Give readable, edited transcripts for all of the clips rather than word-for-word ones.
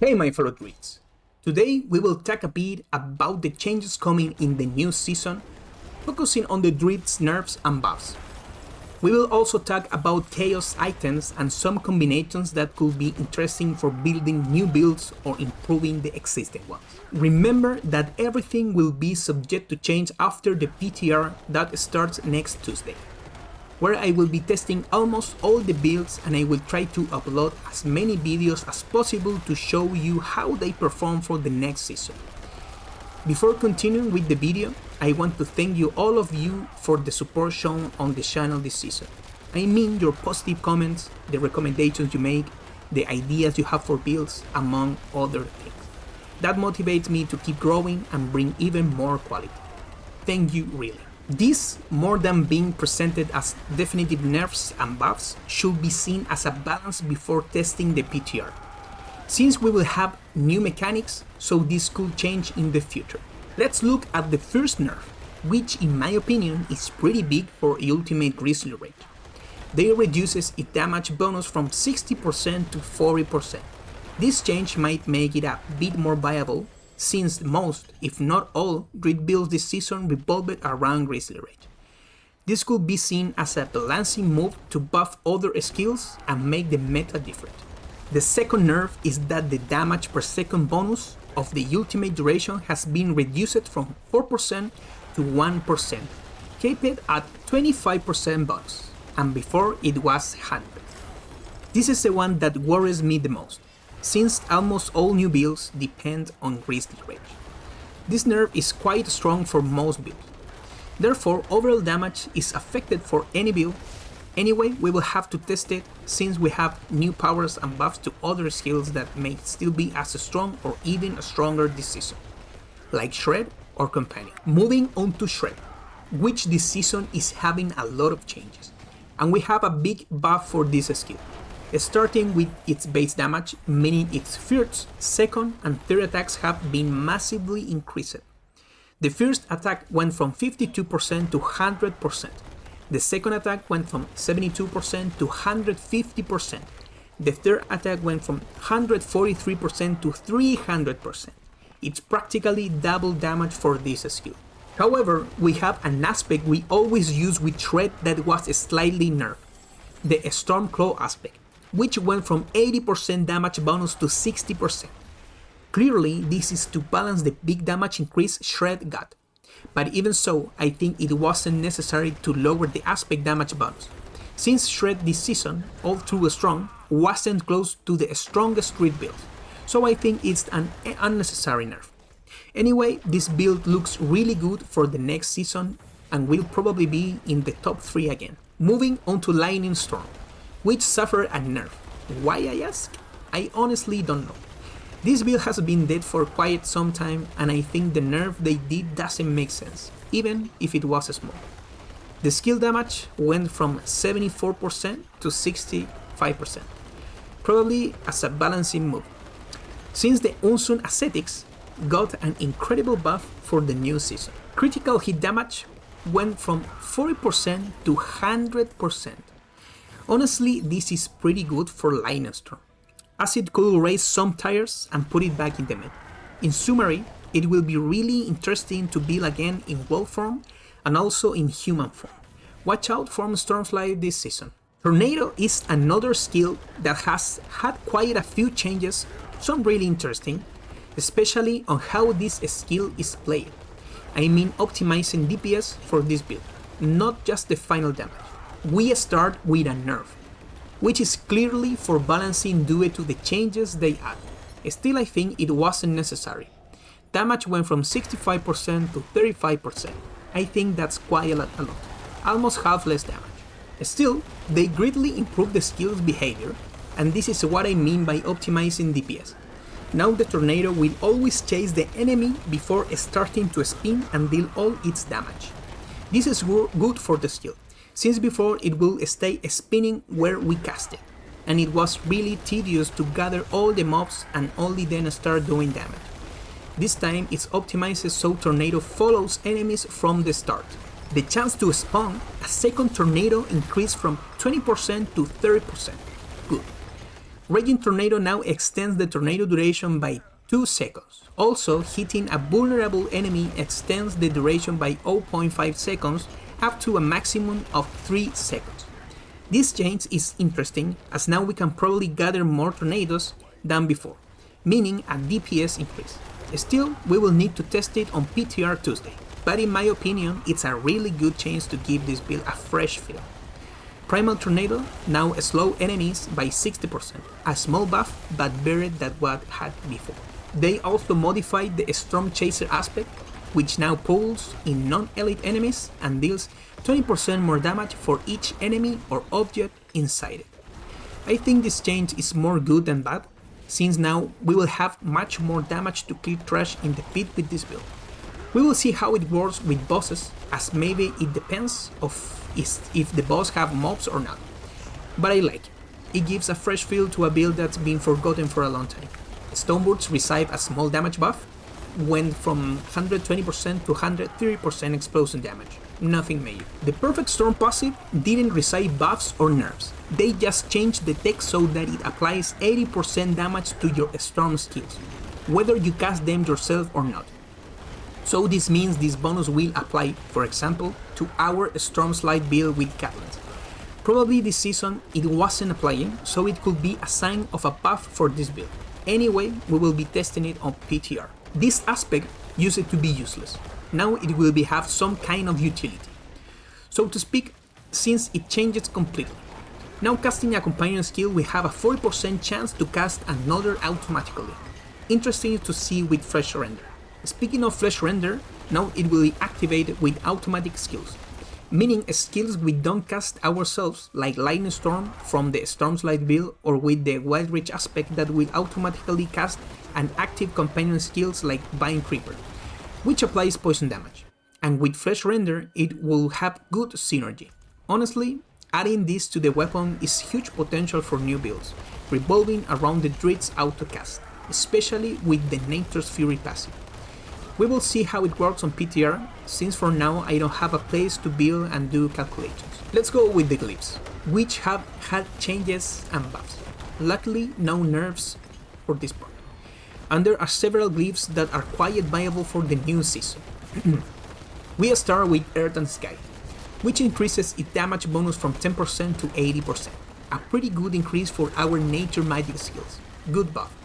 Hey my fellow druids! Today we will talk a bit about the changes coming in the new season, focusing on the druids, nerfs and buffs. We will also talk about chaos items and some combinations that could be interesting for building new builds or improving the existing ones. Remember that everything will be subject to change after the PTR that starts next Tuesday, where I will be testing almost all the builds and I will try to upload as many videos as possible to show you how they perform for the next season. Before continuing with the video, I want to thank you all of you for the support shown on the channel this season. I mean your positive comments, the recommendations you make, the ideas you have for builds, among other things. That motivates me to keep growing and bring even more quality. Thank you really. This, more than being presented as definitive nerfs and buffs, should be seen as a balance before testing the PTR, since we will have new mechanics, so this could change in the future. Let's look at the first nerf, which in my opinion is pretty big for Ultimate Grizzly Rage. They reduces its damage bonus from 60% to 40%. This change might make it a bit more viable, since most, if not all, druid builds this season revolved around Grizzly Rage. This could be seen as a balancing move to buff other skills and make the meta different. The second nerf is that the damage per second bonus of the ultimate duration has been reduced from 4% to 1%, capped at 25% bonus, and before it was 100. This is the one that worries me the most, since almost all new builds depend on Grizzly Rage. This nerf is quite strong for most builds, therefore overall damage is affected for any build. Anyway, we will have to test it since we have new powers and buffs to other skills that may still be as strong or even stronger this season, like Shred or Companion. Moving on to Shred, which this season is having a lot of changes, and we have a big buff for this skill. Starting with its base damage, meaning its first, second and third attacks have been massively increased. The first attack went from 52% to 100%. The second attack went from 72% to 150%. The third attack went from 143% to 300%. It's practically double damage for this skill. However, we have an aspect we always use with Shred that was slightly nerfed, the Stormclaw aspect, which went from 80% damage bonus to 60%. Clearly, this is to balance the big damage increase Shred got, but even so, I think it wasn't necessary to lower the aspect damage bonus, since Shred this season, although strong, wasn't close to the strongest druid build, so I think it's an unnecessary nerf. Anyway, this build looks really good for the next season and will probably be in the top 3 again. Moving on to Lightning Storm, which suffered a nerf. Why, I ask? I honestly don't know. This build has been dead for quite some time and I think the nerf they did doesn't make sense, even if it was small. The skill damage went from 74% to 65%, probably as a balancing move, since the Unsung Ascetics got an incredible buff for the new season. Critical hit damage went from 40% to 100%. Honestly, this is pretty good for Lightning Storm, as it could raise some tires and put it back in the meta. In summary, it will be really interesting to build again in wolf form and also in human form. Watch out for Stormfly this season. Tornado is another skill that has had quite a few changes, some really interesting, especially on how this skill is played. I mean optimizing DPS for this build, not just the final damage. We start with a nerf, which is clearly for balancing due to the changes they add. Still, I think it wasn't necessary. Damage went from 65% to 35%. I think that's quite a lot, almost half less damage. Still, they greatly improved the skill's behavior, and this is what I mean by optimizing DPS. Now the tornado will always chase the enemy before starting to spin and deal all its damage. This is good for the skill, since before it will stay spinning where we cast it, and it was really tedious to gather all the mobs and only then start doing damage. This time it's optimized so Tornado follows enemies from the start. The chance to spawn a second Tornado increased from 20% to 30%. Good. Raging Tornado now extends the tornado duration by 2 seconds. Also, hitting a vulnerable enemy extends the duration by 0.5 seconds up to a maximum of 3 seconds. This change is interesting as now we can probably gather more tornadoes than before, meaning a DPS increase. Still, we will need to test it on PTR Tuesday, but in my opinion it's a really good change to give this build a fresh feel. Primal Tornado now slow enemies by 60%, a small buff but better than what had before. They also modified the Storm Chaser aspect, which now pulls in non-elite enemies and deals 20% more damage for each enemy or object inside it. I think this change is more good than bad, since now we will have much more damage to clear trash in the pit with this build. We will see how it works with bosses, as maybe it depends of if the boss have mobs or not. But I like it. It gives a fresh feel to a build that's been forgotten for a long time. Stonebursts receive a small damage buff, went from 120% to 130% explosion damage. Nothing major. The Perfect Storm passive didn't receive buffs or nerfs. They just changed the text so that it applies 80% damage to your storm skills, whether you cast them yourself or not. So this means this bonus will apply, for example, to our Storm Slide build with Catlins. Probably this season it wasn't applying, so it could be a sign of a buff for this build. Anyway, we will be testing it on PTR. This aspect used to be useless. Now it will have some kind of utility, so to speak, since it changes completely. Now casting a companion skill, we have a 40% chance to cast another automatically. Interesting to see with Fresh Render. Speaking of Fresh Render, now it will be activated with automatic skills, meaning skills we don't cast ourselves, like Lightning Storm from the Storm Slide build, or with the Wild Reach aspect that will automatically cast an active companion skills like Vine Creeper, which applies poison damage. And with Fresh Render, it will have good synergy. Honestly, adding this to the weapon is huge potential for new builds, revolving around the druids autocast, especially with the Nature's Fury passive. We will see how it works on PTR, since for now I don't have a place to build and do calculations. Let's go with the glyphs, which have had changes and buffs. Luckily, no nerfs for this part. And there are several glyphs that are quite viable for the new season. We start with Earth and Sky, which increases its damage bonus from 10% to 80%. A pretty good increase for our nature magic skills. Good buff.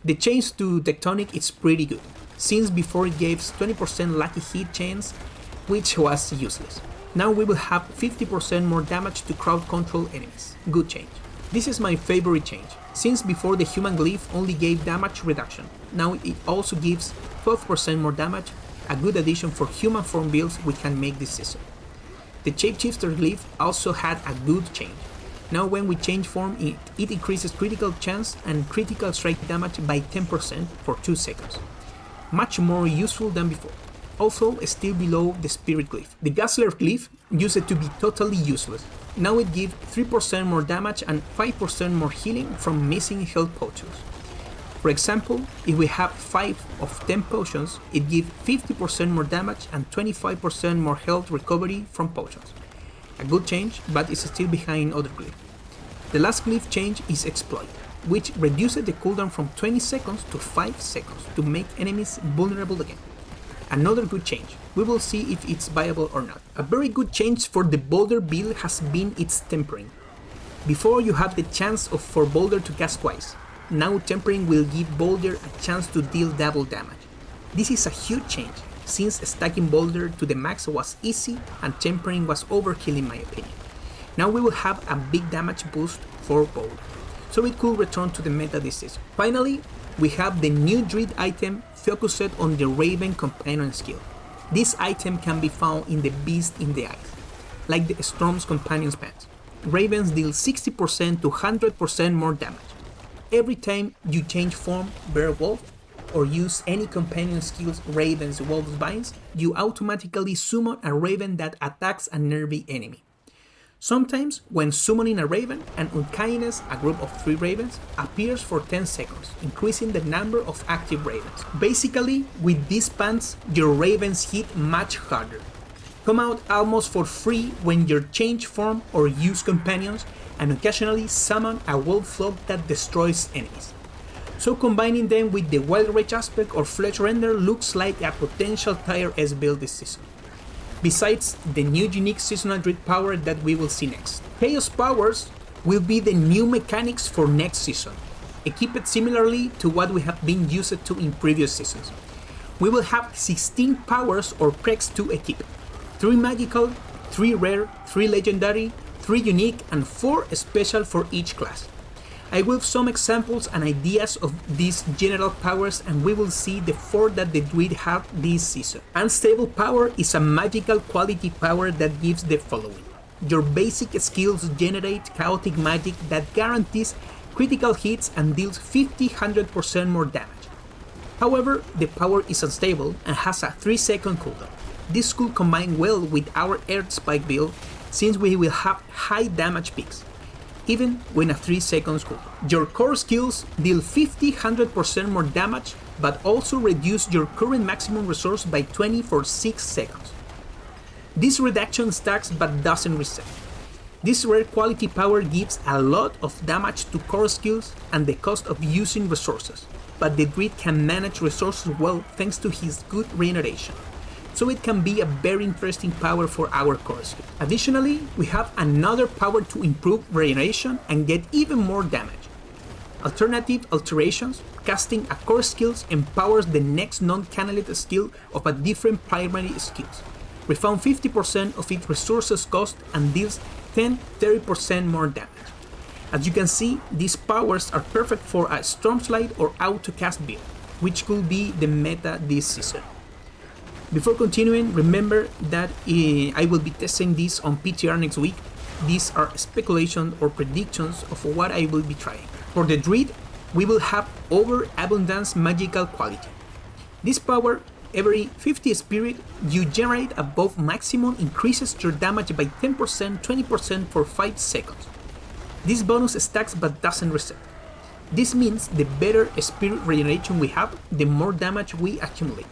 The change to Tectonic is pretty good, since before it gave 20% lucky hit chance, which was useless. Now we will have 50% more damage to crowd control enemies. Good change. This is my favorite change, since before the human glyph only gave damage reduction. Now it also gives 12% more damage, a good addition for human form builds we can make this season. The Shapeshifter glyph also had a good change. Now when we change form, it increases critical chance and critical strike damage by 10% for 2 seconds. Much more useful than before. Also still below the Spirit glyph. The Guzzler glyph used to be totally useless. Now it gives 3% more damage and 5% more healing from missing health potions. For example, if we have 5 of 10 potions, it gives 50% more damage and 25% more health recovery from potions. A good change, but it's still behind other glyphs. The last glyph change is Exploit, which reduces the cooldown from 20 seconds to 5 seconds to make enemies vulnerable again. Another good change. We will see if it's viable or not. A very good change for the Boulder build has been its tempering. Before you had the chance for Boulder to cast twice. Now tempering will give Boulder a chance to deal double damage. This is a huge change, since stacking Boulder to the max was easy and tempering was overkill in my opinion. Now we will have a big damage boost for Boulder, so it could return to the meta this season. Finally, we have the new Druid item focused on the Raven companion skill. This item can be found in the Beast in the Eyes, like the Storm's companion's pants. Ravens deal 60% to 100% more damage. Every time you change form, Bear Wolf, or use any companion skills Raven's Wolf's Vines, you automatically summon a Raven that attacks a nearby enemy. Sometimes, when summoning a Raven, an Unkindness, a group of 3 Ravens, appears for 10 seconds, increasing the number of active Ravens. Basically, with these pants, your Ravens hit much harder. Come out almost for free when you change form or use companions, and occasionally summon a wolf flock that destroys enemies. So combining them with the Wild Rage aspect or Flesh Render looks like a potential tier S build this season. Besides the new unique seasonal Druid power that we will see next. Chaos powers will be the new mechanics for next season, equipped similarly to what we have been used to in previous seasons. We will have 16 powers or pregs to equip, 3 magical, 3 rare, 3 legendary, 3 unique, and 4 special for each class. I will have some examples and ideas of these general powers, and we will see the 4 that the Druid have this season. Unstable power is a magical quality power that gives the following. Your basic skills generate chaotic magic that guarantees critical hits and deals 50-100% more damage. However, the power is unstable and has a 3-second cooldown. This could combine well with our Earth Spike build since we will have high damage peaks, even when a 3 seconds cooldown. Your core skills deal 50-100% more damage, but also reduce your current maximum resource by 20 for 6 seconds. This reduction stacks but doesn't reset. This rare quality power gives a lot of damage to core skills and the cost of using resources, but the Druid can manage resources well thanks to his good regeneration, so it can be a very interesting power for our core skills. Additionally, we have another power to improve regeneration and get even more damage. Alternative alterations, casting a core skills empowers the next non-canneled skill of a different primary skills. Refund 50% of its resources cost and deals 10-30% more damage. As you can see, these powers are perfect for a Stormslide or Autocast build, which could be the meta this season. Before continuing, remember that I will be testing this on PTR next week. These are speculations or predictions of what I will be trying. For the Druid, we will have Overabundance magical quality. This power, every 50 spirit you generate above maximum increases your damage by 10%, 20% for 5 seconds. This bonus stacks but doesn't reset. This means the better spirit regeneration we have, the more damage we accumulate.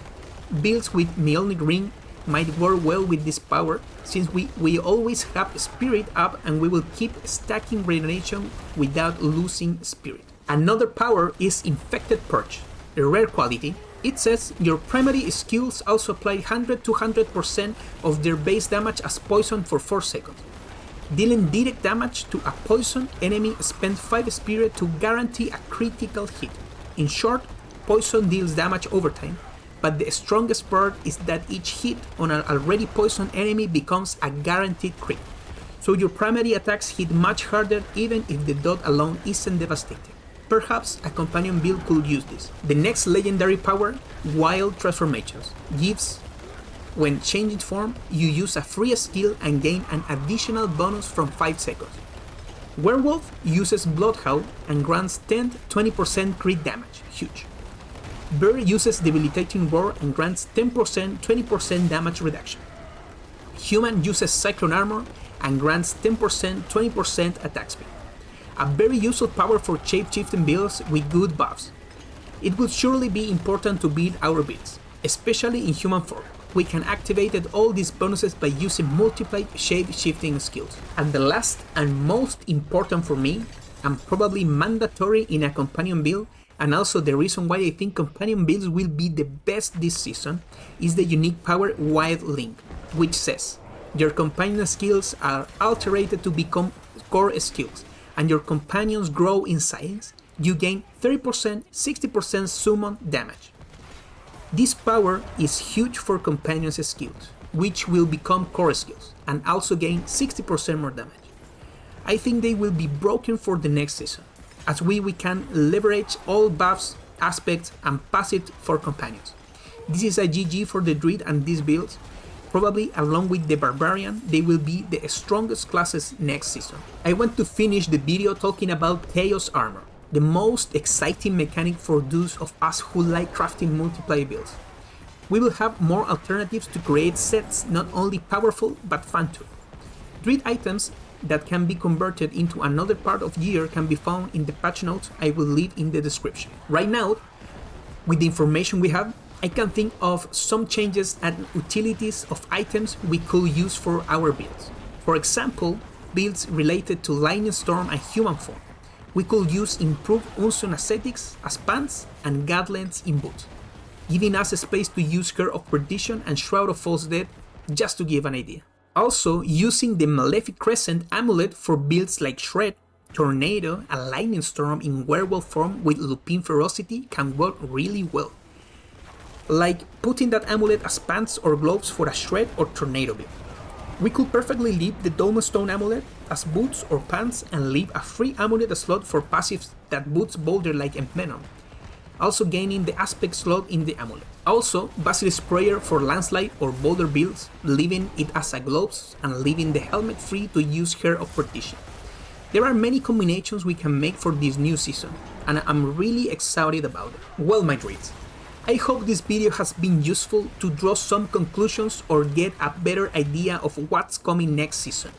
Builds with Mjolnir Ring might work well with this power, since we always have spirit up and we will keep stacking regeneration without losing spirit. Another power is Infected Purge, a rare quality. It says your primary skills also apply 100-200% of their base damage as poison for 4 seconds. Dealing direct damage to a poison enemy, spend 5 spirit to guarantee a critical hit. In short, poison deals damage over time, but the strongest part is that each hit on an already poisoned enemy becomes a guaranteed crit. So your primary attacks hit much harder even if the dot alone isn't devastating. Perhaps a companion build could use this. The next legendary power, Wild Transformations, gives when changing form, you use a free skill and gain an additional bonus from 5 seconds. Werewolf uses Bloodhound and grants 10-20% crit damage, huge. Bear uses Debilitating Roar and grants 10%, 20% damage reduction. Human uses Cyclone Armor and grants 10%, 20% attack speed. A very useful power for shape-shifting builds with good buffs. It will surely be important to build our builds, especially in human form. We can activate all these bonuses by using multiple shape-shifting skills. And the last and most important for me, and probably mandatory in a companion build, and also the reason why I think companion builds will be the best this season, is the unique power Wild Link, which says your companion skills are altered to become core skills, and your companions grow in size. You gain 30%, 60% summon damage. This power is huge for companions skills, which will become core skills, and also gain 60% more damage. I think they will be broken for the next season, as we can leverage all buffs, aspects, and pass it for companions. This is a GG for the Druid and these builds. Probably along with the Barbarian, they will be the strongest classes next season. I want to finish the video talking about Chaos Armor, the most exciting mechanic for those of us who like crafting multiplayer builds. We will have more alternatives to create sets not only powerful but fun too. Druid items that can be converted into another part of gear can be found in the patch notes I will leave in the description. Right now, with the information we have, I can think of some changes and utilities of items we could use for our builds. For example, builds related to Lightning Storm and Human Form. We could use improved Unsun Ascetics as pants and Godlands in boots, giving us a space to use Heir of Perdition and Shroud of False Death, just to give an idea. Also, using the Malefic Crescent amulet for builds like Shred, Tornado, and Lightning Storm in werewolf form with Lupin Ferocity can work really well. Like putting that amulet as pants or gloves for a Shred or Tornado build. We could perfectly leave the Dome Stone amulet as boots or pants and leave a free amulet slot for passives that boots Boulder like Envenom, also gaining the aspect slot in the amulet. Also, Basilisk Prayer for Landslide or Boulder builds, leaving it as a gloves and leaving the helmet free to use Heir of Perdition. There are many combinations we can make for this new season, and I'm really excited about it. Well, my druids, I hope this video has been useful to draw some conclusions or get a better idea of what's coming next season.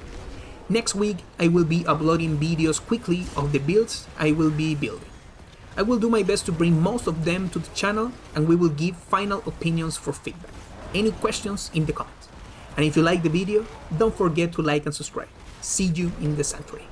Next week, I will be uploading videos quickly of the builds I will be building. I will do my best to bring most of them to the channel, and we will give final opinions for feedback. Any questions in the comments. And if you like the video, don't forget to like and subscribe. See you in the sanctuary.